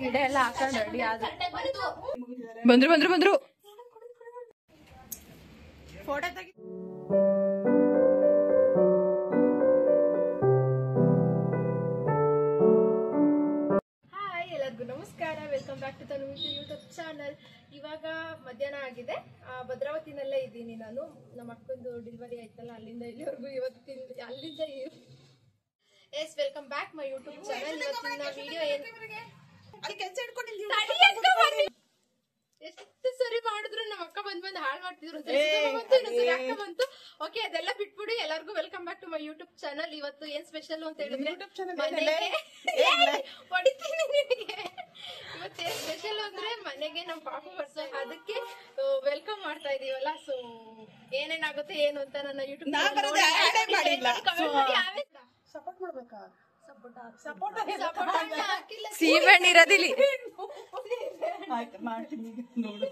ಗಿಡ ಎಲ್ಲ ಹಾಕೊಂಡ್ ರೆಡಿ ಆದ ಬಂದ್ರು ಫೋಟೋ ತೆಗಿ. ಹಾಯ್, ಎಲ್ಲರಿಗೂ ನಮಸ್ಕಾರ. Welcome back to Tanu YouTube channel. ಇವಾಗ ಮಧ್ಯಾಹ್ನ ಆಗಿದೆ. ಭದ್ರಾವತಿನಲ್ಲೇ ಇದ್ದೀನಿ ನಾನು. ನಮ್ಮ ಅಕ್ಕಂದು ಡೆಲಿವರಿ ಆಯ್ತಲ್ಲ, ಅಲ್ಲಿಂದ ಇಲ್ಲಿವರೆಗೂ ಇವತ್ತಿನ ಅಲ್ಲಿಂದ S welcome back my YouTube channel. ಇವತ್ತಿನ ವಿಡಿಯೋ ಎಷ್ಟು ಸರಿ ಮಾಡಿದ್ರು ನಮ್ಮ ಅಕ್ಕ ಬಂದ್ ಹಾಳು ಮಾಡ್ತಿದ್ರು. ಅಕ್ಕ ಬಂತು. ಓಕೆ, ಅದೆಲ್ಲ ಬಿಟ್ಬಿಡಿ. ಎಲ್ಲರಿಗೂ welcome back to my YouTube channel. ಇವತ್ತು ಏನ್ ಸ್ಪೆಷಲ್ ಅಂತ ಹೇಳಿದ್ರೆ ಹೊಡಿತೀನಿ ನಿನಗೆ. ಇವತ್ತೇನ್ ಸ್ಪೆಷಲ್ ಅಂದ್ರೆ ಮನೆಗೆ ನಮ್ ಪಾಪ ಬರ್ಸೋ, ಅದಕ್ಕೆ ವೆಲ್ಕಮ್ ಮಾಡ್ತಾ ಇದೀವಲ್ಲ. ಸೊ ಏನೇನಾಗುತ್ತೆ ಏನು ಅಂತ ನನ್ನ ಯೂಟ್ಯೂಬ್ ಸಪೋರ್ಟ್ ಮಾಡ್ಬೇಕಾ? ಸೀಬೆಹಣ್ಣು ಇರೋದಿಲ್ಲಿ. ಮಾಡ್ತೀನಿ ನೋಡು.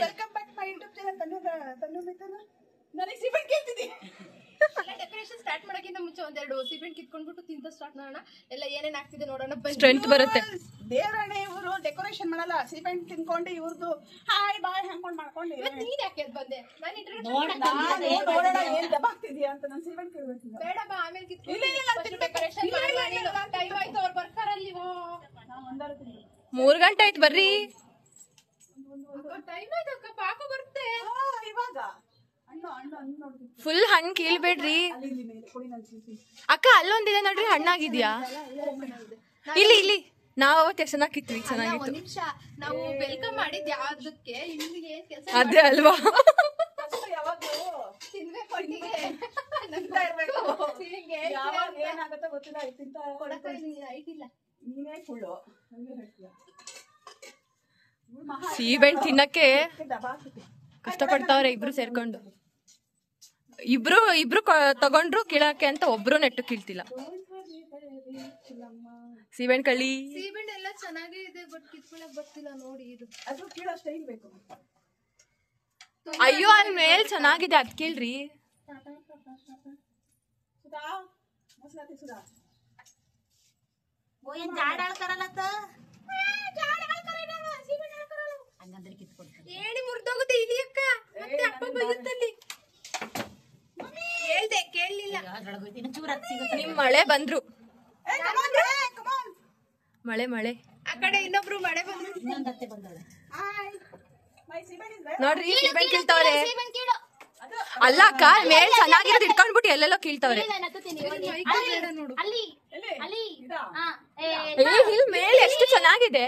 Welcome back my YouTube channel. ತನ್ನು ಮಿತ್ರನ ನನಗೆ ಸೀಬೆಹಣ್ಣು ಕೇಳ್ತಿದ್ದಿ. ಡೆಕೋರೇಷನ್ ಸ್ಟಾರ್ಟ್ ಮಾಡಕ್ಕಿಂತ ಮುಂಚೆ ಒಂದೆರಡು ಸೀಬೆಹಣ್ಣು ಕಿತ್ಕೊಂಡ್ಬಿಟ್ಟು ತಿಂತ ಸ್ಟಾರ್ಟ್ ಮಾಡೋಣ. ಎಲ್ಲ ಏನೇನ್ ಆಗ್ತಿದೆ ನೋಡೋಣ. ಸ್ಟ್ರೆಂತ್ ಬರುತ್ತೆ. ದೇವರಣ್ಣ ಇವರು ಡೆಕೋರೇಷನ್ ಮಾಡಲ್ಲ, ಸೀಬೆಹಣ್ಣು ತಿನ್ಕೊಂಡು ಇವ್ರದ್ದು ಹಾಯ್ ಬಾಯ್ ಹಾಕೊಂಡು ಮಾಡ್ಕೊಂಡು. ನೀನ್ ಯಾಕೆ ಬಂದೆ? ನೋಡೋಣ ಏನ್ ದಬಾಗ್ತಿದ್ಯಾ ಅಂತ ನಾನು ಸೀಬೆಹಣ್ಣು ಕೇಳ್ಬೇಕು. ಬೇಡ ಬಾ, ಆಮೇಲೆ ಡೆಕೋರೇಷನ್ ಟೈಮ್ ಆಯ್ತು, ಅವ್ರು ಬರ್ತಾರಲ್ಲಿ. 3 ಗಂಟೆ ಆಯ್ತು, ಬರ್ರಿ. ಟೈಮ್ ಆಯ್ತು ಅಕ್ಕ, ಪಾಪ ಬರುತ್ತೆ ಇವಾಗ. ಫುಲ್ ಹಣ್ಣು ಕೀಳ್ಬೇಡ್ರಿ ಅಕ್ಕ. ಅಲ್ಲೊಂದಿದೆ ನೋಡ್ರಿ, ಹಣ್ಣಾಗಿದ್ಯಾ? ಇಲ್ಲಿ ನಾವ್ ಅವತ್ತು ಎಷ್ಟು ಚೆನ್ನಾಗಿ ಕಿತ್ವಿ, ಚೆನ್ನಾಗಿತ್ತು. ಒಂದ್ ನಿಮಿಷ, ನಾವು ವೆಲ್ಕಮ್ ಮಾಡಿದ್ ಯಾವ್ದಕ್ಕೆ? ಇಲ್ಲಿ ಏನ್ ಕೆಲಸ ಅದೇ ಅಲ್ವಾ? ಏನಾಗತ್ತೋ ಗೊತ್ತಿಲ್ಲ. ನೀನೇ ಸುಳ್ಳು. ಸೀಬೆಹಣ್ಣು ತಿನ್ನಕ್ಕೆ ಕಷ್ಟಪಡ್ತಾವ್ರೆ ಇಬ್ರು ಸೇರ್ಕೊಂಡು. ಇಬ್ರು ತಗೊಂಡ್ರು ಕೀಳಕ್ಕೆ ಅಂತ ಒಬ್ರು ನೆಟ್ಟು ಕೀಳ್ತಿಲ್ಲ. ಸೀಬೆಹಣ್ಣು ಕಳ್ಳಿ. ಸೀಬೆಹಣ್ಣು ಎಲ್ಲ ಚೆನ್ನಾಗೇ ಇದೆ, ಬಟ್ ಕಿತ್ಕೊಳಕ್ ಬರ್ತಿಲ್ಲ ನೋಡಿ. ಇದು ಅದು ಕೀಳೋ ಸ್ಟೈಲ್ ಬೇಕು. ಅಯ್ಯೋ, ಅಲ್ಲಿ ಮೇಲ್ ಚೆನ್ನಾಗಿದೆ, ಅದ್ ಕೀಳ್ರಿ. ಏಣಿ ಮುರ್ದೋಗುತ್ತೆ ಇಲ್ಲಿ ಅಕ್ಕ. ಮತ್ತೆ ಅಪ್ಪ ಬೈಯುತ್ತಲ್ಲಿ. ಹೇಳ್ದೆ ಕೇಳಲಿಲ್ಲ. ನಿಮ್ ಮಳೆ ಬಂದ್ರು. ಮಳೆ ಆ ಕಡೆ ಇನ್ನೊಬ್ರು ಮಳೆ ಬಂದ್ರು. ನೋಡ್ರಿ, ಸೀಬೆಹಣ್ಣು ಕೀಳ್ತಾವ್ರೆ. ಅಲ್ಲ ಅಕ್ಕ, ಮೇಲ್ ಚೆನ್ನಾಗಿರೋದು ಇಟ್ಕೊಂಡ್ಬಿಟ್ಟು ಎಲ್ಲೆಲ್ಲೋ ಕೀಳ್ತಾವ್ರೆ. ಮೇಲ್ ಎಷ್ಟು ಚೆನ್ನಾಗಿದೆ.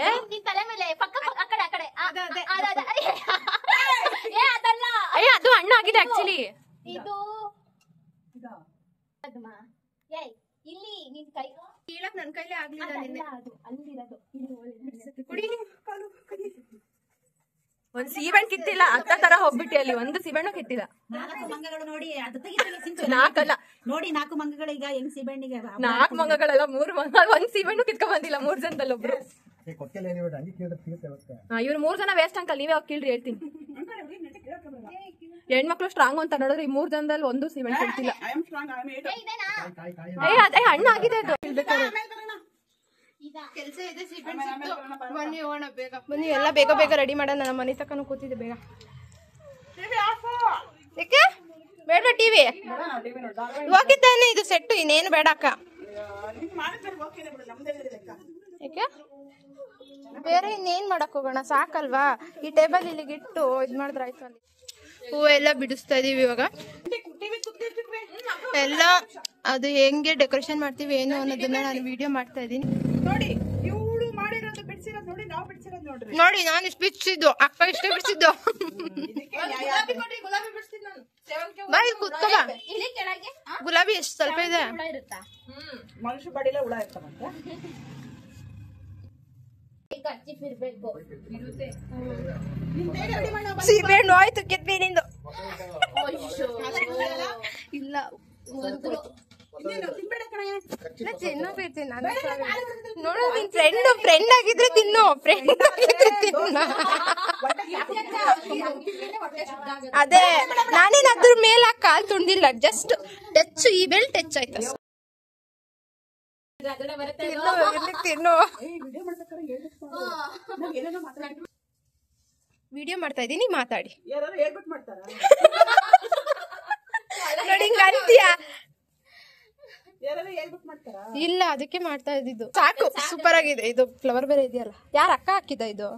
ಅದು ಹಣ್ಣಾಗಿದೆ ಆಕ್ಚುಲಿ. ಕೀಳಕ್ ನನ್ ಕೈಲೇ ಆಗ್ಲಿಲ್ಲ. ಒಂದ್ ಸೀಬೆಹಣ್ಣು ಕಿತ್ತಿಲ್ಲ, ಅತ್ತ ತರ ಹೋಗ್ಬಿಟ್ಟಿ. ಅಲ್ಲಿ ಒಂದು ಸೀಬೆಹಣ್ಣು ಕಿತ್ತಿಲ್ಲ. 4 ಮಂಗಗಳು ನೋಡಿ, ಅದು ನಾಲ್ಕಲ್ಲ ನೋಡಿ, 4 ಮಂಗಗಳು. ಈಗ ಹೆಂಗ್ ಸೀಬೆಹಣ್ಣಿಗೆ 4 ಮಂಗಗಳೆಲ್ಲ 3 ಮಂಗ. ಒಂದ್ ಸೀಬೆಹಣ್ಣು ಕಿತ್ಕೊಂಡ್ ಬಂದಿಲ್ಲ 3 ಜನದಲ್ಲಿ ಒಬ್ರು. ಇವ್ರು 3 ಜನ ವೇಸ್ಟ್ ಅಂಕಲ್. ನೀವೇ ಹೋಗಿ ಕೀಳ್ರಿ, ಹೇಳ್ತೀನಿ. ಹೆಣ್ಮಕ್ಳು ಸ್ಟ್ರಾಂಗ್ ಅಂತ ನೋಡಿದ್ರೆ ಈ 3 ಜನದಲ್ಲಿ ಒಂದು ಸೀಬೆಹಣ್ಣು ಕಿತ್ತಿಲ್ಲ. ಅದೇ ಹಣ್ಣಾಗಿದೆ ಅದು. ಕೆಲ್ಸ ಇದೆ, ಸೀಬೆಹಣ್ಣು ಬನ್ನಿ ಹೋಗೋಣ ಬೇಗ. ಬನ್ನಿ ಎಲ್ಲ ಬೇಗ ಬೇಗ ರೆಡಿ ಮಾಡೋಣ. ನಮ್ಮ ಮನೆ ತಕ್ಕನು ಕೂತಿದೆ. ಬೇಗ ಯಾಕೆ ಬೇಡ? ಟಿವಿ ಹೋಗಿದ್ದಾನೆ, ಇದು ಸೆಟ್ಟು. ಇನ್ನೇನು ಬೇಡ ಅಕ್ಕ. ಯಾಕೆ ಬೇರೆ ಇನ್ನೇನ್ ಮಾಡಕ್ ಹೋಗೋಣ? ಸಾಕಲ್ವಾ? ಈ ಟೇಬಲ್ ಇಲ್ಲಿಗೆ ಇಟ್ಟು ಇದ್ ಮಾಡಿದ್ರೆ ಆಯ್ತು. ಅಲ್ಲಿ ಹೂವು ಎಲ್ಲ ಬಿಡಿಸ್ತಾ ಇದೀವಿ ಇವಾಗ. ಎಲ್ಲ ಅದು ಹೆಂಗೆ ಡೆಕೋರೇಷನ್ ಮಾಡ್ತೀವಿ ಏನು ಅನ್ನೋದನ್ನ ನಾನು ವಿಡಿಯೋ ಮಾಡ್ತಾ ಇದೀನಿ. ನೋಡಿ, ಇವಳು ಮಾಡಿರೋದು ಬಿಡಿಸಿರೋದು ನೋಡಿ, ನಾವು ಬಿಡಿಸಿರೋದು ನೋಡ್ರಿ. ನೋಡಿ, ನಾನು ಇಷ್ಟು ಬಿಡಿಸಿದ್ದು, ಅಕ್ಕ ಇಷ್ಟೇ ಬಿಡಿಸಿದ್ದು. ಬಾಯ್ ಕೂತ್ಕೋ ಬಾ. ಗುಲಾಬಿ ಎಷ್ಟು ಸ್ವಲ್ಪ ಇದೆ. ಮನುಷ್ಯ ಬಡಿಲ ಹುಳ ಇರ್ತಾವಂತ. ಸೀಬೆಹಣ್ಣು ಆಯ್ತು ಕಿತ್ಬಿ ನಿಂದು. ಇಲ್ಲ ನೋಡು, ನಿನ್ ಫ್ರೆಂಡ್ ಆಗಿದ್ರೆ ತಿನ್ನು. ಫ್ರೆಂಡ್ ಆಗಿದ್ರೆ ತಿನ್ನ. ಅದೇ ನಾನೇನ್ ಅದ್ರ ಮೇಲೆ ಕಾಲ್ ತುಂಡಿಲ್ಲ, ಜಸ್ಟ್ ಟಚ್, ಈ ಬೆಲ್ ಟಚ್ ಆಯ್ತು. ಹೇಳ್ತಿದ್ರೆ ಅದನ್ನ ಬರುತ್ತೆ ತಿನ್ನು ವಿಡಿಯೋ ಮಾಡ್ಬೇಕಾದ್ರೆ ಹೇಳ್ಬಿಟ್ಟು ಮಾಡು. ನಾವ್ ಏನೇನೋ ಮಾತಾಡ್ತೀವಿ. ವಿಡಿಯೋ ಮಾಡ್ತಾ ಇದೀನಿ, ಮಾತಾಡಿ. ಯಾರು ಹೇಳ್ಬಿಟ್ಟು ಮಾಡ್ತಾರ? ನೋಡಿ ಹಿಂಗ್ ಅಂತೀಯಾ? ಯಾರು ಹೇಳ್ಬಿಟ್ಟು ಮಾಡ್ತಾರ? ಇಲ್ಲ, ಅದಕ್ಕೆ ಮಾಡ್ತಾ ಇದ್ದಿದ್ದು. ಸಾಕು, ಸೂಪರ್ ಆಗಿದೆ. ಇದು ಫ್ಲವರ್ ಬೇರೆ ಇದೆಯಲ್ಲ. ಯಾರ ಅಕ್ಕ ಹಾಕಿದ ಇದು?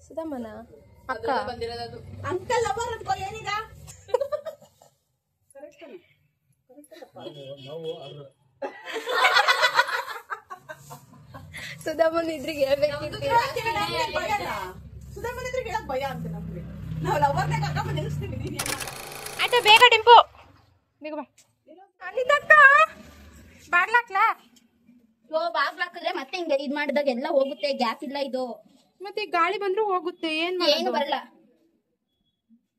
ಸುಧಮ್ಮನ ಅಕ್ಕ. ಅಂಕಲ್ ಅವರ್ ಅನ್ಕೋ ಏನೀಗ? ಸುಧಮ್ಮನ ಇದ್ರಿಗೆ ಹೇಳ್ಬೇಕಿತ್ತು. ಸುಧಮ್ಮನಿದ್ರೆ ಹೇಳಕ್ ಭಯ ಅಂತ ನಮ್ಗೆ. ನಾವು ಲವರ್ನೇ ಕರ್ಕೊಂಡ್ ನಿಲ್ಲಿಸ್ತೀವಿ. ಆಯ್ತಾ, ಬೇಗ ಟಿಂಪು, ಬೇಗ ಬಾ. ಅನಿತಕ್ಕ ಬಾಗ್ಲಾಕ್ಲಾ? ಬಾಗ್ಲಾಕಿದ್ರೆ ಮತ್ತೆ ಹಿಂಗೆ ಇದ್ ಮಾಡಿದಾಗ ಎಲ್ಲ ಹೋಗುತ್ತೆ, ಗ್ಯಾಪ್ ಇಲ್ಲ ಇದು. ಮತ್ತೆ ಗಾಳಿ ಬಂದ್ರು ಹೋಗುತ್ತೆ, ಏನ್ ಏನು ಬರಲ್ಲ.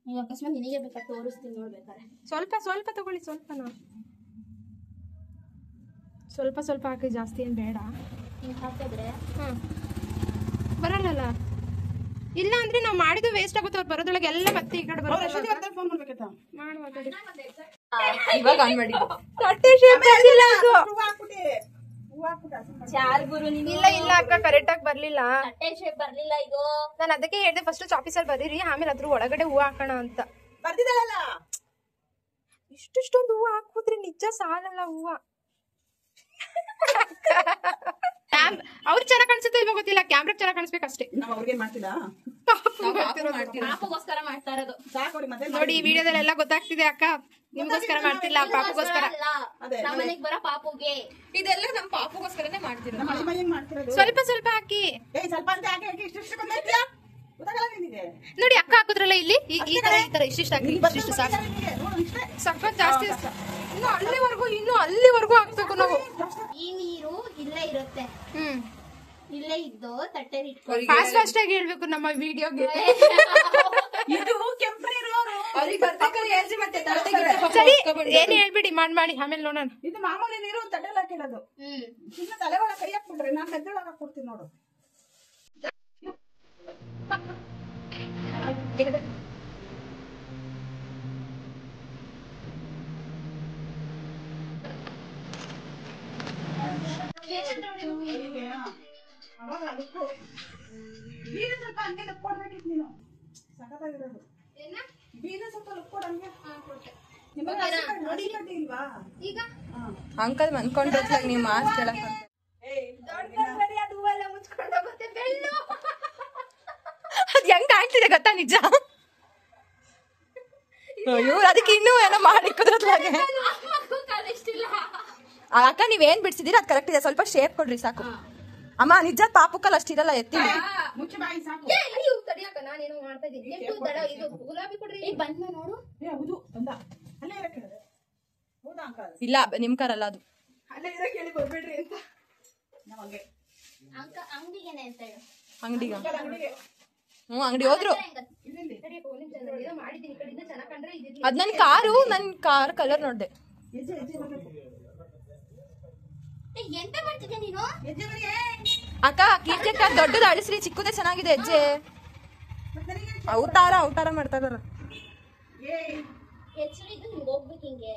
ನೀವು ಅಕಸ್ಮಾತ್ ನಿನಗೆ ಬೇಕಾ ತೋರಿಸ್ತೀನಿ ನೋಡ್ಬೇಕಾರೆ. ಸ್ವಲ್ಪ ತಗೊಳ್ಳಿ. ಸ್ವಲ್ಪ ಹಾಕಿ, ಜಾಸ್ತಿ ಏನ್ ಬೇಡ. ಹಿಂಗ್ ಹಾಕಿದ್ರೆ ಬರಲ್ಲ. ಇಲ್ಲ ಅಂದ್ರೆ ನಾವ್ ಮಾಡಿದ್ದು ವೇಸ್ಟ್ ಆಗುತ್ತೆ. ಅವ್ರು ಬರೋದ್ರೊಳಗೆ ಎಲ್ಲ ಮತ್ತೆ ಈ ಕಡೆ ಬರುತ್ತೆ. ಫೋನ್ ಮಾಡ್ಬೇಕತ್ತ? ಇವಾಗ ಆನ್ ಮಾಡಿ. ತಟ್ಟೆ ಶೇಪ್ ಬಂದಿಲ್ಲ ಅದು. ಹೂವು ಹಾಕ್ಬಿಟ್ಟಿ. ಚಾರ್ ಗುರು ನೀನು. ಇಲ್ಲ ಅಕ್ಕ, ಕರೆಕ್ಟ್ ಆಗಿ ಬರ್ಲಿಲ್ಲ. ತಟ್ಟೆ ಶೇಪ್ ಬರ್ಲಿಲ್ಲ ಇದು. ನಾನು ಅದಕ್ಕೆ ಹೇಳ್ದೆ ಫಸ್ಟ್ ಚಾಪಿಸಲ್ಲಿ ಬರೀರಿ, ಆಮೇಲೆ ಅದ್ರ ಒಳಗಡೆ ಹೂವು ಹಾಕೋಣ ಅಂತ. ಬರ್ದಿದ್ದಲ್ಲ ಇಷ್ಟೊಂದು ಹೂವು ಹಾಕಿದ್ರೆ ನಿಜ ಸಾಲಲ್ಲ ಹೂವು. ಅವ್ರು ಚೆನ್ನಾಗ್ ಕಾಣಿಸುತ್ತೆ ಇಲ್ವೋ ಗೊತ್ತಿಲ್ಲ, ಕ್ಯಾಮ್ರಾ ಚೆನ್ನಾಗ್ ಕಾಣಿಸ್ಬೇಕಷ್ಟೇ. ನಾವ್ ಅವ್ರಿಗೆ ಮಾಡ್ತಿಲ್ಲ. ಪಾಪಗೋಸ್ಕರ ಮಾಡ್ತಾ ಇರೋದು. ಸಾಕೋಡಿ ಮತ್ತೆ ನೋಡಿ, ಈ ವಿಡಿಯೋದಲ್ಲೆಲ್ಲ ಗೊತ್ತಾಗ್ತಿದೆ ಅಕ್ಕ. ನಿಮ್ಗೋಸ್ಕರ ಮಾಡ್ತಿಲ್ಲ, ಪಾಪಗೋಸ್ಕರ. ನಮ್ಮನೆಗ್ ಬರೋ ಪಾಪುಗೆ ಇದೆಲ್ಲ ನಮ್ ಪಾಪಗೋಸ್ಕರನೇ ಮಾಡ್ತಿರೋದು. ನಮ್ಮ ಅಮ್ಮ ಹೆಂಗ್ ಮಾಡ್ತಿರೋದು? ಸ್ವಲ್ಪ ಹಾಕಿ. ಸ್ವಲ್ಪ ಅಂತ ಹಾಕಿ ಇಷ್ಟು ಬಂದೈತಿಯಾ? ಗೊತ್ತಾಗಲ್ಲ ನಿನಗೆ? ನೋಡಿ ಅಕ್ಕ ಹಾಕಿದ್ರಲ್ಲ ಇಲ್ಲಿ, ಈ ತರ ಇಷ್ಟಿಷ್ಟು ಹಾಕಿ, ಇಷ್ಟಿಷ್ಟು ಸಾಕು. ನೋಡು ಇಷ್ಟೇ. ಸಖತ್ ಜಾಸ್ತಿ. ಇನ್ನು ಅಲ್ಲಿವರೆಗೂ ಹಾಕ್ಬೇಕು ನಾವು. ಈ ನೀರು ಇಲ್ಲೇ ಇರುತ್ತೆ, ಇಲ್ಲೇ ಇದ್ದು ತಟ್ಟೆ ಇಟ್ಕೊಂಡು ಫಾಸ್ಟ್ ಆಗಿ ಹೇಳ್ಬೇಕು ನಮ್ಮ ವಿಡಿಯೋಗೆ. ಇದು ಕೆಂಪು ನೀರು ಅವರು. ಸರಿ, ಏನ್ ಹೇಳ್ಬಿಡಿ, ಮಾಡಿ ಆಮೇಲೆ ನೋಡೋಣ. ಇದು ಮಾಮೂಲಿ ನೀರು ತಟ್ಟೆಲ್ಲ ಹಾಕಿಡೋದು. ಇನ್ನ ತಲೆ ಒಳಗೆ ಕೈ ಹಾಕ್ಬಿಟ್ರೆ ನಾನ್ ಮೆದ್ದೊಳಗೆ ಹಾಕ್ಬಿಡ್ತೀನಿ ನೋಡು. ಅವಾಗ ಅದಕ್ಕೂ ಬೀನ ಸ್ವಲ್ಪ ಹಂಗೆ ಲುಕ್ಕೊಡ್ಬೇಕಿತ್ತು ನೀನು. ಸಖತ್ತಾಗಿರೋದು. ಬೀನ ಸ್ವಲ್ಪ ಲುಕ್ಕೊಡಂಗೆ ನೋಡಿ ಇಲ್ವಾ ಈಗ ಅಂಕಲ್ ಮನ್ಕೊಂಡ್ರ ನೀವ್ ಮಾಸ್ ಕೇಳಕ್ ಅದ್ ಹೆಂಗ್ ಕಾಣ್ತಿದೆ ಗೊತ್ತಾ ನಿಜ. ಇವ್ರು ಅದಕ್ಕೆ ಇನ್ನೂ ಏನೋ ಮಾಡಿಕ್ಕೋದ್ರತ್ಲಾಗೆ. ಅಕ್ಕ ನೀವೇನ್ ಬಿಡ್ಸಿದೀರ ಅದ್ ಕರೆಕ್ಟ್ ಇದೆ, ಸ್ವಲ್ಪ ಶೇಪ್ ಕೊಡ್ರಿ ಸಾಕು. ಅಮ್ಮ ನಿಜ ಪಾಪುಕಲ್ ಅಷ್ಟಿರಲ್ಲ, ಎತ್ತಿ ಮುಚ್ಚಿ ಬಾಯಿ ಸಾಕು. ನಾನೇನೋ ಮಾಡ್ತಾ ಇದ್ದೀನಿ. ಗುಲಾಬಿ ಕೊಡ್ರಿ. ಬಂದ ನೋಡು. ಹೌದು ಬಂದ ಅಲ್ಲೇ ಇರಕ್ಕೆ ಹೇಳಿದೆ. ಹೌದಾ ಅಂಕಲ್? ಇಲ್ಲ ನಿಮ್ ಕಾರಲ್ಲ ಅದು. ಅಲ್ಲೇ ಇರಕ್ಕೆ ಹೇಳಿ ಬರ್ಬೇಡ್ರಿ ಅಂತ ನಮಗೆ. ಅಂಗಡಿಗೆನೆ ಅಂತ ಹೇಳು. ಅಂಗಡಿಗ ಅಂಗಡಿಗೆ ಅಂಗಡಿ ಹೋದ್ರು. ಮಾಡಿದ್ದೀನಿ ಕಡೆಯಿಂದ ಚೆನ್ನಾಗ್ ಕಂಡ್ರೆ ಇದಿರ್ಲಿ. ಅದ್ ನನ್ ಕಾರ್ ಕಲರ್ ನೋಡ್ದೆ. ಹೆಜ್ಜೆ ಹೆಜ್ಜೆ ಬರ್ಬೇಕು. ಎಂತ ಮಾಡ್ತಿದ್ದೆ ನೀನು? ಹೆಜ್ಜೆ ಬರೀ ಅಕ್ಕ ಕೀರ್ತಿ ಅಕ್ಕ ದೊಡ್ಡದು ಅಳಿಸ್ರಿ, ಚಿಕ್ಕದೇ ಚೆನ್ನಾಗಿದೆ ಹೆಜ್ಜೆ. ಔಟಾರ ಮಾಡ್ತಾ ಇದಾರ. ಹೆಚ್ಚು ಇದು ಹಿಂಗ್ ಹೋಗ್ಬೇಕು ಹಿಂಗೆ.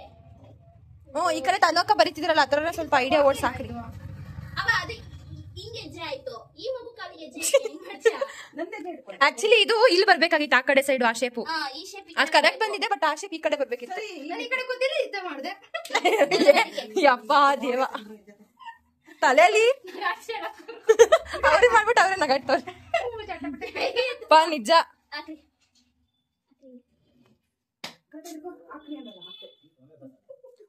ಈ ಕಡೆ ತನಕ ಬರೀತಿದ್ರಲ್ಲ ಅದ್ರ ಸ್ವಲ್ಪ ಐಡಿಯಾ ಓಡ್ ಸಾಕ್ರಿ. ಅವ ಅದೇ ಹಿಂಗೆ ಹೆಜ್ಜೆ ಆಯ್ತು, ಈ ಮಗು ಕಾಲಿಗೆ ಹೆಜ್ಜೆ ಹಿಂಗ್ ಮಾಡ್ತೀಯ? ಆಕ್ಚುಲಿ ಇದು ಇಲ್ಲಿ ಬರ್ಬೇಕಾಗಿತ್ತು, ಆ ಕಡೆ ಸೈಡ್ ಆ ಶೇಪು. ಈ ಶೇಪ್ ಅದ್ ಕರೆಕ್ಟ್ ಬಂದಿದೆ, ಬಟ್ ಆ ಶೇಪ್ ಈ ಕಡೆ ಬರ್ಬೇಕಿತ್ತು. ನಾನು ಈ ಕಡೆ ಕೂತಿಲ್ಲ, ಇದ್ದ ಮಾಡ್ದೆ. ಯಪ್ಪ ದೇವ, ತಲೆಯಲ್ಲಿ ಅವ್ರಿಗೆ ಮಾಡ್ಬಿಟ್ಟು ಅವ್ರೆ ನಗಾಡ್ತವ್ರೆ. ನಿಜ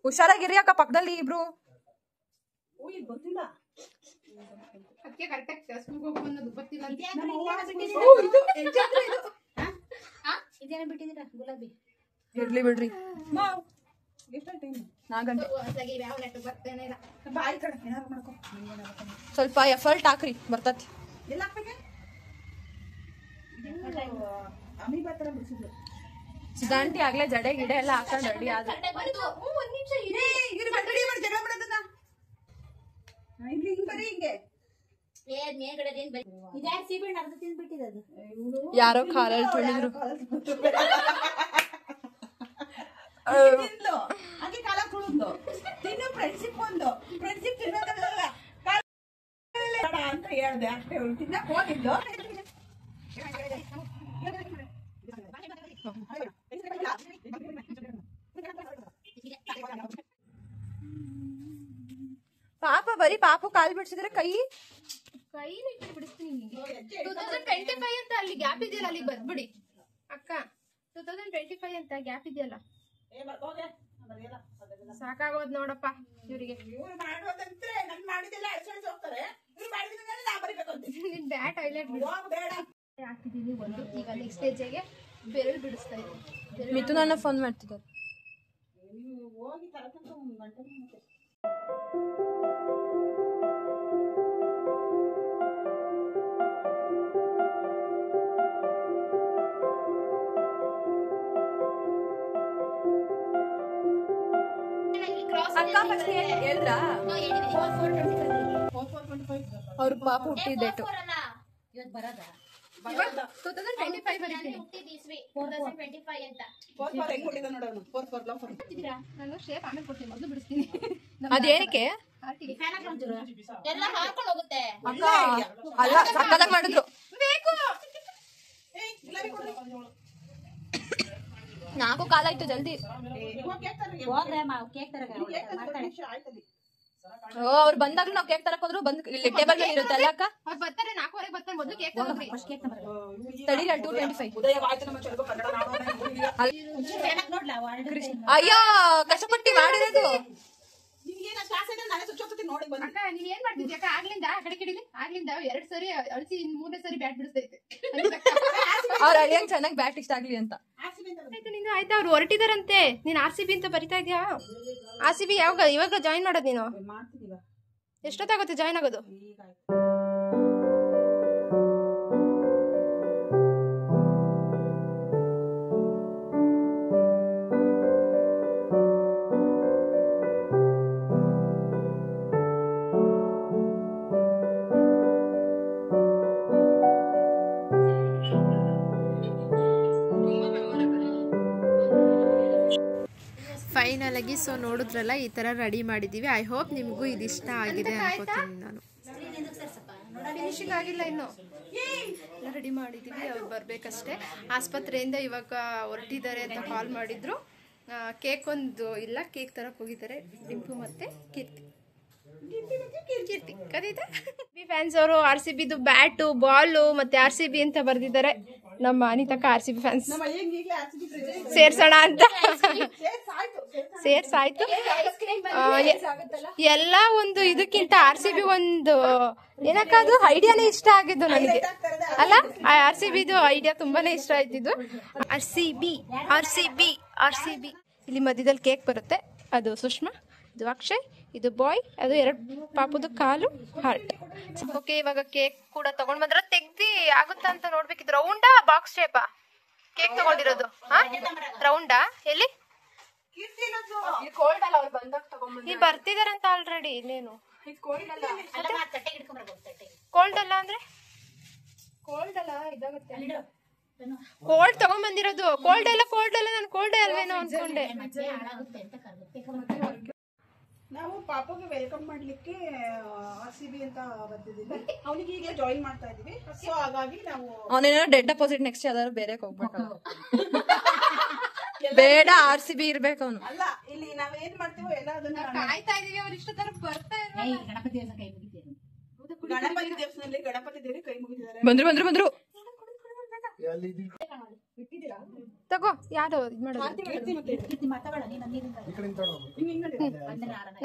ಹುಷಾರಾಗಿರಿ ಅಕ್ಕ, ಪಕ್ಕದಲ್ಲಿ ಇಬ್ರು. ಗೊತ್ತಿಲ್ಲ ಅದಕ್ಕೆ ಕರೆಕ್ಟಾಗಿ ಸ್ಕೂಲ್ಗೆ ಹೋಗೋ ಅನ್ನೋದು ಗೊತ್ತಿಲ್ಲ. ಇದೇನ ಬಿಟ್ಟಿದ್ದೀರಾ ಗುಲಾಬಿ? ಇರ್ಲಿ ಬಿಡ್ರಿ, ಎಷ್ಟು ಟೈಮ್? 4 ಗಂಟೆ. ಯಾವ ನೆಟ್ಟು ಬರ್ತೇನೆ ಇಲ್ಲ. ಬಾಯಿ ಕಡೆ ಏನಾರು ಮಾಡ್ಕೊ. ಸ್ವಲ್ಪ ಎಫರ್ಟ್ ಹಾಕ್ರಿ, ಬರ್ತತಿ. ಎಲ್ಲ ಹಾಕ್ಬೇಕೆ? ಅಮಿ ಬಾತರ ಬಿಡಿಸಿದ್ರು. ಸುಧಾಂಟಿ ಆಗ್ಲೇ ಜಡೆ ಗಿಡ ಎಲ್ಲ ಹಾಕೊಂಡ್ ರೆಡಿ ಆದ್ರೆ ಒಂದ್ ನಿಮಿಷ ಇರಿ ಜಗಳ ಮಾಡೋದನ್ನ ಹಿಂಗ್ ಬರೀ ಹಿಂಗೆ. ಮೇಲ್ಗಡೆ ಏನ್ ಬೈ ಇದ್ಯಾಕೆ ಸೀಬೆಹಣ್ಣು ಅರ್ಧ ತಿಂದ್ಬಿಟ್ಟಿದೆ ಅದು. ಯಾರೋ ಕಾರಲ್ಲಿ ತುಳಿದ್ರು. ಹಂಗೆ ಕಾಲ ತುಳಿದ್ಲು. ತಿನ್ನು ಫ್ರೆಂಡ್ಶಿಪ್ ಒಂದು ಹೇಳ್ದೆ ಅಷ್ಟೇ ತಿನ್ನಕ್ ಹೋಗಿದ್ದು ಪಾಪ ಬರೀ ಪಾಪು ಕಾಲ್ ಬಿಡ್ಸಿದ್ರೆ ಕೈ ಕೈಲಿ ಇಟ್ಟು ಬಿಡಿಸ್ತೀನಿ ನಿಮಗೆ 2025 ಅಂತ ಅಲ್ಲಿ ಗ್ಯಾಪ್ ಇದೆಯಲ್ಲ ಅಲ್ಲಿಗೆ ಬರ್ಬಿಡಿ ಅಕ್ಕ 2025 ಅಂತ ಗ್ಯಾಪ್ ಇದೆಯಲ್ಲ ಸಾಕಾಗೋದ್ ನೋಡಪ್ಪ ಇವ್ರಿಗೆ ಇವ್ರು ಮಾಡೋದಂದ್ರೆ ನನ್ ಮಾಡಿದೆಲ್ಲ ಅಡ್ಸೋಡ್ ಹೋಗ್ತಾರೆ ಇವ್ರು ಮಾಡಿದ್ರೆ ನಾ ಬರಿಬೇಕು ಅಂತ ನಿನ್ ಬ್ಯಾಟ್ ಹೈಲೈಟ್ ಬೇಡ ಹಾಕಿದೀನಿ ಒಂದು ಈಗ ನೆಕ್ಸ್ಟ್ ಸ್ಟೇಜಿಗೆ ಬೆರಳು ಬಿಡಿಸ್ತಾ ಇದ್ದೀನಿ ಮಿಥುನನ್ನ ಫೋನ್ ಮಾಡ್ತಿದ್ದಾರೆ ನೀವು ಹೋಗಿ ತರಕಂತ ಒಂದು ಗಂಟೆ ಮತ್ತೆ ಅಕ್ಕ ಫಸ್ಟ್ ಹೇಳಿದ್ರಾ ಅವ್ರ ಪಾಪ ಹುಟ್ಟಿದ ಡೇಟು ಇವತ್ತು ಬರೋದಾ 2025 ಬರೀತೀನಿ ಹುಟ್ಟಿದ ಇಸ್ವಿ 2025 ಅಂತ 4 ಹೆಂಗ್ ಕೊಟ್ಟಿದ್ದ ನೋಡೋಣ 4 ನಾನು ಶೇಪ್ ಆಮೇಲೆ ಕೊಡ್ತೀನಿ ಮೊದಲು ಬಿಡಿಸ್ತೀನಿ ಅದೇನಕ್ಕೆ ಆರ್ಟಿಗೆ ಫ್ಯಾನ್ ಹಾಕೊಂಡ್ರು ಎಲ್ಲ ಹಾಕೊಂಡು ಹೋಗುತ್ತೆ ಅಕ್ಕ ಅಲ್ಲ ಸಕ್ಕದಾಗ ಮಾಡಿದ್ರು ಬೇಕು ನಾಲ್ಕು ಕಾಲಾಯ್ತು ಜಲ್ದಿ ಹೋಗ್ರೆ ಕೇಕ್ ತರ ಓ ಅವ್ರು ಬಂದಾಗ್ಲೂ ನಾವ್ ಕೇಕ್ ತರಕ್ ಹೋದ್ರು ಬಂದ್ ಇಲ್ಲಿ ಟೇಬಲ್ ಮೇಲೆ ಇರುತ್ತೆ ಅಲ್ಲ ಅಕ್ಕ ಅವ್ರು ಬರ್ತಾರೆ 4:15 ಬರ್ತಾರೆ ಮೊದಲು ಕೇಕ್ ತಗೊಂಡ್ರಿ ತಡೀರಿ 225 ಉದಯವಾಯ್ತು ನಮ್ಮ ಚಲೋ ಕನ್ನಡ ನೋಡ್ಲಾ ಅಯ್ಯೋ ಕಷ್ಟಪಟ್ಟಿ ಮಾಡಿರೋದು ನಿಮ್ಗೇನ ಕ್ಲಾಸ್ ಇದೆ ನಾನೇ ಸ್ವಿಚ್ ಆಫ್ ನೋಡಿ ಬಂದೆ ಅಕ್ಕ ನೀನ್ ಏನ್ ಮಾಡ್ತಿದ್ಯ ಅಕ್ಕ ಆಗ್ಲಿಂದ ಆ ಕಡೆ ಕಿಡಿಲಿ ಆಗ್ಲಿಂದ 2 ಸರಿ ಅಳಿಸಿ 3ನೇ ಸರಿ ಬ್ಯಾಟ್ ಬಿಡಿಸ್ತೈತೆ ಅವ್ರ ಅಳಿಯಂಗ್ ಚೆನ್ನಾಗಿ ಬ್ಯಾಟ್ ಇಷ್ಟ ಆಗ್ಲಿ ಅಂತ ಆಯ್ತು ನಿಂದು ಆಯ್ತಾ ಅವ್ರು ಹೊರಟಿದಾರಂತೆ ನೀನ್ RCB ಅಂತ ಬರಿತಾ ಇದ್ಯಾ RCB ಇವಾಗ ಜಾಯಿನ್ ಮಾಡೋದು ನೀನು ಮಾಡ್ತೀನಿ ಈಗ ಎಷ್ಟೊತ್ತಾಗುತ್ತೆ ಜಾಯಿನ್ ಆಗೋದು ಈಗ ಫೈನಲ್ ಆಗಿ ಸೊ ನೋಡಿದ್ರಲ್ಲ ಈ ತರ ರೆಡಿ ಮಾಡಿದೀವಿ ಐ ಹೋಪ್ ನಿಮಗೂ ಇದಿಷ್ಟ ಆಗಿದೆ ಅನ್ಕೋತೀನಿ ನಾನು ಫಿನಿಶಿಂಗ್ ಆಗಿಲ್ಲ ಇನ್ನು ರೆಡಿ ಮಾಡಿದೀವಿ ಅವ್ರು ಬರ್ಬೇಕಷ್ಟೇ ಆಸ್ಪತ್ರೆಯಿಂದ ಇವಾಗ ಹೊರಟಿದ್ದಾರೆ ಅಂತ ಕಾಲ್ ಮಾಡಿದ್ರು ಕೇಕ್ ಒಂದು ಇಲ್ಲ ಕೇಕ್ ತರಕ್ ಹೋಗಿದ್ದಾರೆ ಡಿಂಪು ಮತ್ತೆ ಕೀರ್ತಿ ಕರೀತಾ ಫ್ಯಾನ್ಸ್ ಅವರು RCB ಬ್ಯಾಟು ಬಾಲು ಮತ್ತೆ RCB ಅಂತ ಬರ್ದಿದ್ದಾರೆ ನಮ್ಮ ಅನಿತಕ್ಕ RCB ಫ್ಯಾನ್ಸ್ ನಮ್ಮ ಅಯ್ಯಂಗೆ ಈಗಲೇ ಆರ್ಸಿಬಿ ಸೇರ್ಸೋಣ ಅಂತ ಸೇರ್ಸಾಯ್ತು ಎಲ್ಲ ಒಂದು ಇದಕ್ಕಿಂತ RCB ಒಂದು ಏನಕ್ಕದು ಐಡಿಯಾನೇ ಇಷ್ಟ ಆಗಿದ್ದು ನನಗೆ ಅಲ್ಲ RCB ಐಡಿಯಾ ತುಂಬಾನೇ ಇಷ್ಟ ಆಯ್ತಿದ್ದು RCB ಇಲ್ಲಿ ಮಧ್ಯದಲ್ಲಿ ಕೇಕ್ ಬರುತ್ತೆ ಅದು ಸುಷ್ಮಾ ಇದು ಅಕ್ಷಯ್ ಇದು ಬಾಯ್ ಅದು 2 ಪಾಪುದು ಕಾಲು ಹಾರ್ಟ್ ಓಕೆ ಇವಾಗ ಕೇಕ್ ಕೂಡ ತಗೊಂಡ್ ಬಂದ್ರ ತೆಗ್ದಿ ಆಗುತ್ತಾ ಅಂತ ನೋಡ್ಬೇಕಿತ್ತು ರೌಂಡಾ ಬಾಕ್ಸ್ ಶೇಪಾ ಕೇಕ್ ತಗೊಂಡಿರೋದು ರೌಂಡಾ ಎಲ್ಲಿ ಇಲ್ಲಿ ಬರ್ತಿದಾರಂತ ಆಲ್ರೆಡಿ ಇನ್ನೇನು ಕೋಲ್ಡ್ ಅಲ್ಲ ಅಂದ್ರೆ ಕೋಲ್ಡ್ ಅಲ್ಲ ಇದಾಗುತ್ತೆ ಕೋಲ್ಡ್ ತಗೊಂಡ್ ಬಂದಿರೋದು ಕೋಲ್ಡ್ ಅಲ್ಲ ನಾನು ಕೋಲ್ಡ್ ಅಲ್ವೇನೋ ಅನ್ಕೊಂಡೆ ನಾವು ಪಾಪಗೆ ವೆಲ್ಕಮ್ ಮಾಡ್ಲಿಕ್ಕೆ RCB ಅಂತ ಬರ್ತಿದ್ದೀವಿ ಅವನಿಗೆ ಈಗ ಜಾಯಿನ್ ಮಾಡ್ತಾ ಇದೀವಿ ಸೊ ಹಾಗಾಗಿ ನಾವು ಅವನೇನೋ ಡೆಡ್ ಡೆಪಾಸಿಟ್ ನೆಕ್ಸ್ಟ್ ಯಾವ್ದಾದ್ರು ಬೇರೆ ಹೋಗ್ಬೇಕು ಬೇಡ RCB ಇರ್ಬೇಕು ಅವನು ಅಲ್ಲ ಇಲ್ಲಿ ನಾವ್ ಏನ್ ಮಾಡ್ತೀವೋ ಎಲ್ಲ ಅದನ್ನ ಕಾಯ್ತಾ ಇದೀವಿ ಅವ್ರು ಇಷ್ಟ ತರ ಬರ್ತಾ ಗಣಪತಿ ದೇವಸ್ಥಾನದಲ್ಲಿ ಗಣಪತಿ ದೇವರಿಗೆ ಕೈ ಮುಗಿದಿದ್ದಾರೆ ಬಂದ್ರು ತಗೋ ಯಾರು ಇದ್ ಮಾಡೋದು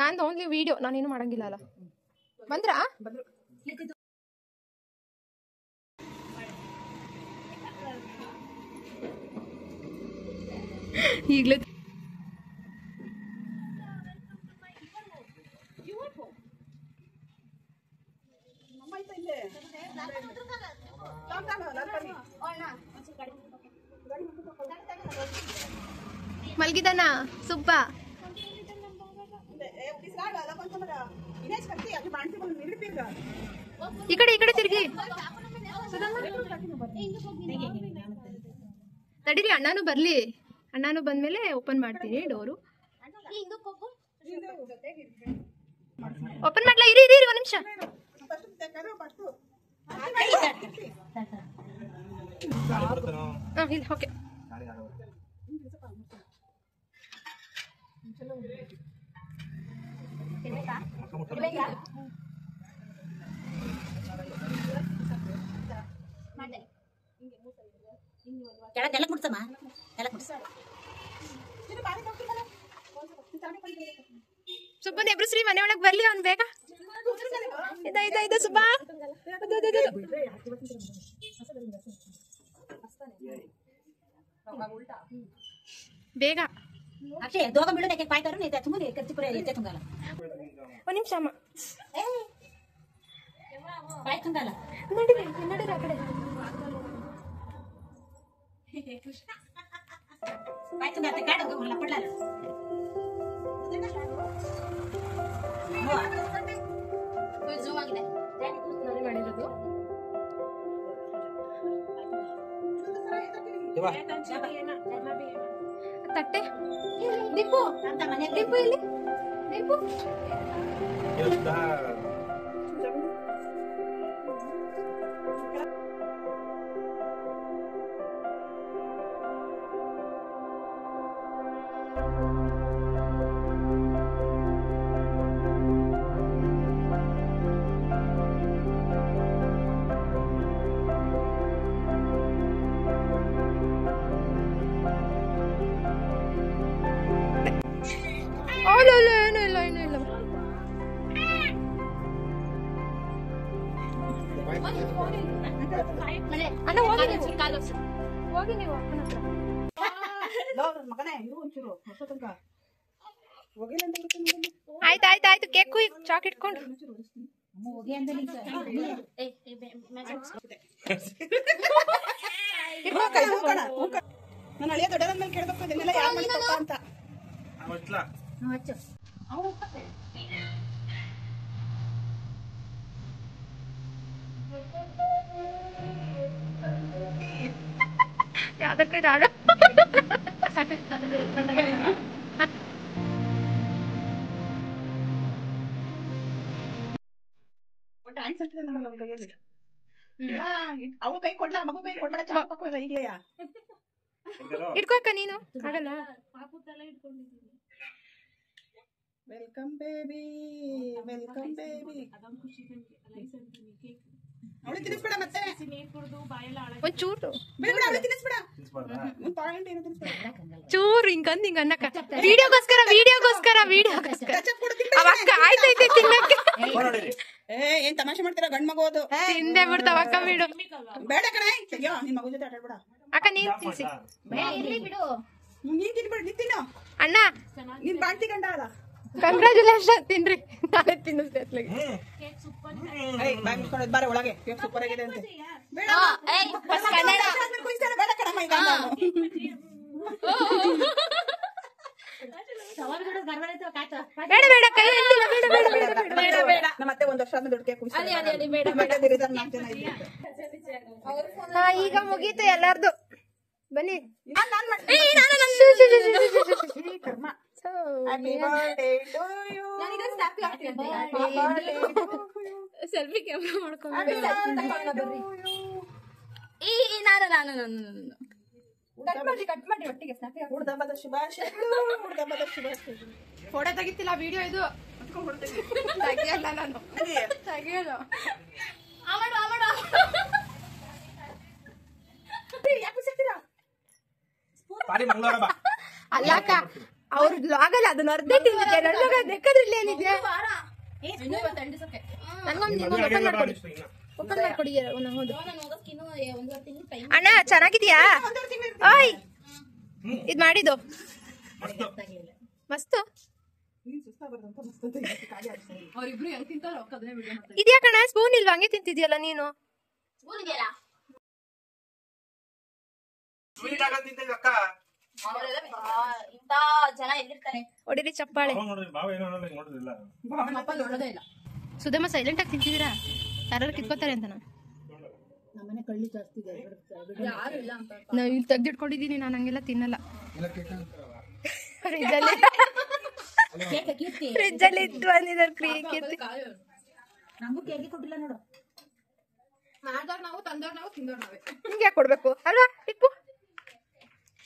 ನಾನು ಓನ್ಲಿ ವಿಡಿಯೋ ನಾನೇನು ಮಾಡಂಗಿಲ್ಲ ಅಲ್ಲ ಬಂದ್ರಾ ಈಗ್ಲೂ ಮಲ್ಗಿದಾನ ಸುಬ್ಬ ಈ ಕಡೆ ತಿರ್ಗಿ ತಡೀರಿ ಅಣ್ಣಾನು ಬರ್ಲಿ ಅಣ್ಣಾನು ಬಂದ್ಮೇಲೆ ಓಪನ್ ಮಾಡ್ತೀನಿ ಡೋರು ಓಪನ್ ಮಾಡ್ಲಾ ಇರಿ ಒಂದ್ ನಿಮಿಷ ಇಲ್ಲ ಓಕೆ. ಕೆಳಗೆ ಮುಡ್ಸಮ್ಮ, ಎಲ್ಲ ಮುಡ್ಸ. ಸುಬ್ಬನ್ ಎಬ್ರು ಮನೆ ಒಳಗೆ ಬರ್ಲಿ ಅವ್ನು ಬೇಗ. ಇದ ಸುಬ್ಬ ಬೇಗ. ಅಕ್ಷಯ್ ದೋಗ ಬೀಳೋದಕ್ಕೆ ಪಾಯ್ತಾರು ನೀ ತುಂಬಿ ಖರ್ಚುಪುರ ಎಚ್ಚೆ ತುಂಗಲ್ಲ. ಒಂದು ನಿಮಿಷ ಅಮ್ಮ. ಪಾಯ್ ತುಂಗಲ್ಲ. ನಡೀರಿ ಆ ಕಡೆ. ಪಾಯ್ ತುಂಗತ್ತೆ ಕಾಡು ಮುಲ್ಲ ಪಡ್ಲಲ್ಲ. ಜೂಮ್ ಆಗಿದೆ. ನಾನೇ ಮಾಡಿರೋದು. ತಟ್ಟೆ ದೀಪು ಅಂತ ಮನೆ ದೀಪು ಇಲ್ಲಿ ದೀಪು. ಏನು ಇಲ್ಲ ಅಣ್ಣ ಹೋಗಿ ನೀವು ಅಪ್ಪನ ಹತ್ರ. ಮಗನೇ ಇರು ಒಂಚೂರು ಹೊಸ ತನಕ ಆಯ್ತು ಕೇಕ್ ಕುಯ್ ಚಾಕ್ ಇಟ್ಕೊಂಡು. ನಾನು ಅಳಿಯ ದೊಡ್ಡದ ಮೇಲೆ ಕೇಳ್ಬೇಕು ಇದನ್ನೆಲ್ಲ ಯಾರು ಮಾಡ್ಕೊಳ್ತ ಅಂತ. ಯಾವ್ದಕ್ಕೆ ಅವು ಕೈ ಕೊಡ್ಲಾ ಮಗು ಕೈ ಕೊಡ್ಬೇಡ ಚಾಪಾಕ ಈಗಲೇ ಇಟ್ಕೋಕ ನೀನು ಆಗಲ್ಲ. ವೆಲ್ಕಮ್ ಬೇಬಿ ಅವಳು ತಿನ್ನಿಸ್ಬೇಡ ಮತ್ತೆ ಒಂಚೂರು ಬೇಡ ಅವಳು ತಿನ್ನಿಸ್ಬೇಡ ಒಂದು ಪಾಯಿಂಟ್ ಏನು ತಿನ್ನಿಸ್ಬೇಡ ಚೂರು ಹಿಂಗಂದ್ ಹಿಂಗ ಅನ್ನಕ. ವಿಡಿಯೋಗೋಸ್ಕರ ಅವಕ್ಕ ಆಯ್ತೈತೆ ತಿನ್ನಕ್ಕೆ. ಏನ್ ತಮಾಷೆ ಮಾಡ್ತೀರಾ ಗಂಡ್ ಮಗು ಅದು ತಿಂದೆ ಬಿಡ್ತಾವ ಅಕ್ಕ ಬಿಡು. ಬೇಡ ಕಣ ಅಯ್ಯೋ ನಿನ್ ಮಗು ಜೊತೆ ಆಟಾಡ್ಬೇಡ ಅಕ್ಕ ನೀನ್ ತಿನ್ಸಿ. ಬಿಡು. ನೀನ್ ತಿನ್ಬೇಡ ನೀನ್ ತಿನ್ನೋ ಅಣ್ಣ ನೀನ್ ಬಾಣ್ತಿ ಗಂಡ ಅಲ್ಲ. ಕಂಗ್ರಾಚುಲೇಷನ್ ತಿನ್ರಿ. ನಾಳೆ ತಿನ್ನಿಸ್ದೆ ಅತ್ಲಾಗೆ. ಬಾಯ್ ಮುಚ್ಕೊಂಡು ಬಾರೆ ಒಳಗೆ ಸೂಪರ್ ಆಗಿದೆ ಅಂತೆ. ಬೇಡ ಬೇಡ ಕಣಮ್ಮ ಈಗ ಬೇಡ ಕೈ ಎತ್ತಿಲ್ಲ. ಬೇಡ ಮತ್ತೆ ಒಂದ್ ವರ್ಷ ಆದ್ಮೇಲೆ ದುಡ್ಡು ಕುಯ್ಸ್ತಾರೆ. ಈಗ ಮುಗೀತು ಎಲ್ಲಾರ್ದು. ಬನ್ನಿ ಸೆಲ್ಫಿ ಕ್ಯಾಮ್ರಾ ಮಾಡ್ಕೊಂಡು ಕಟ್ ಮಾಡಿ ಒಟ್ಟಿಗೆ ಹುಡ್ದಬ್ಬದ ಶುಭಾಶಯಗಳು. ಫೋಟೋ ತೆಗಿತಿಲ್ಲ, ವಿಡಿಯೋ ಇದು ತೆಗಿಯಲ್ಲ ನಾನು, ತೆಗಿಯಲ್ಲ. ಅಲ್ಲಕ್ಕ ಅವ್ರ ಬ್ಲಾಗಲ್ಲ ಅದನ್ನ ಅರ್ಧ ಬೇಕಾದ್ರಲ್ಲಿ ಏನಿದೆ ಮಾಡ್ಕೊಡಿ. ಅಣ್ಣ ಚೆನ್ನಾಗಿದ್ಯಾ? ಓಯ್ ಇದ್ ಮಾಡಿದ್ದು ಮಸ್ತ್ ಇದ್ಯಾಕಣ್ಣ ಸ್ಪೂನ್ ಇಲ್ವಾ? ಹಂಗೆ ತಿಂತಿದ್ಯಲ್ಲ ನೀನು. ಹೊಡಿರಿ ಚಪ್ಪಾಳೆ. ಸುಧಮ್ಮ ಸೈಲೆಂಟ್ ಆಗಿ ತಿಂತಿದ್ದೀರಾ? ಯಾರು ಕಿತ್ಕೋತಾರೆ ಅಂತ ನಾವು ಇಲ್ಲಿ ತೆಗ್ದಿಟ್ಕೊಂಡಿದ್ದೀನಿ. ನಾನು ಹಂಗೆಲ್ಲ ತಿನ್ನಲ್ಲ. ಫ್ರಿಜ್ಜಲ್ಲಿ ಇಟ್ಟು ಬಂದಿದ್ದಾರೆ. ಮಾಡ್ದವ್ರು ನಾವು ತಂದವ್ರು ನಾವು ತಿಂದವ್ರು ನಾವೇ. ನಿಮ್ಗೆ ಯಾಕೆ ಕೊಡ್ಬೇಕು ಅಲ್ವಾ ಟಿಪ್ಪು?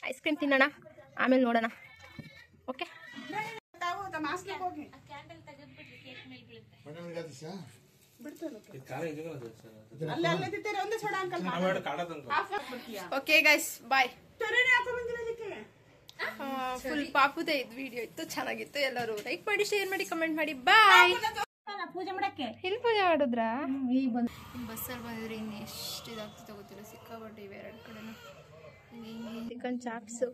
ಐಸ್ ಕ್ರೀಮ್ ತಿನ್ನೋಣ, ಆಮೇಲೆ ನೋಡೋಣ. ಓಕೆ ತಾವು ಮಾಸ್ಲಿಗೆ ಹೋಗಿ ಅಲ್ಲೇ ತಿಂತೀರಿ ಒಂದು soda uncle. Okay guys bye. ತೆರೆನೇ ಹಾಕೋ ಬಂದಿಲ್ಲ ಅದಕ್ಕೆ. ಫುಲ್ ಪಾಪುದೇ ಇದು ವಿಡಿಯೋ ಇತ್ತು, ಚೆನ್ನಾಗಿತ್ತು. ಎಲ್ಲರೂ ಲೈಕ್ ಮಾಡಿ, ಶೇರ್ ಮಾಡಿ, ಕಮೆಂಟ್ ಮಾಡಿ. ಬಾಯ್. ಪೂಜೆ ಮಾಡಕ್ಕೆ ಇಲ್ಲಿ ಪೂಜೆ ಮಾಡಿದ್ರಾ? ಈಗ ಬಂದು ಬಸ್ಸಲ್ಲಿ ಬಂದಿದ್ರೆ ಇನ್ನು ಎಷ್ಟು ಇದಾಗ್ತಿತ್ತು ಗೊತ್ತಿಲ್ಲ. ಸಿಕ್ಕಾಪಟ್ಟೆ ಇವೆ ಎರಡು ಕಡೆನೂ. Chicken chops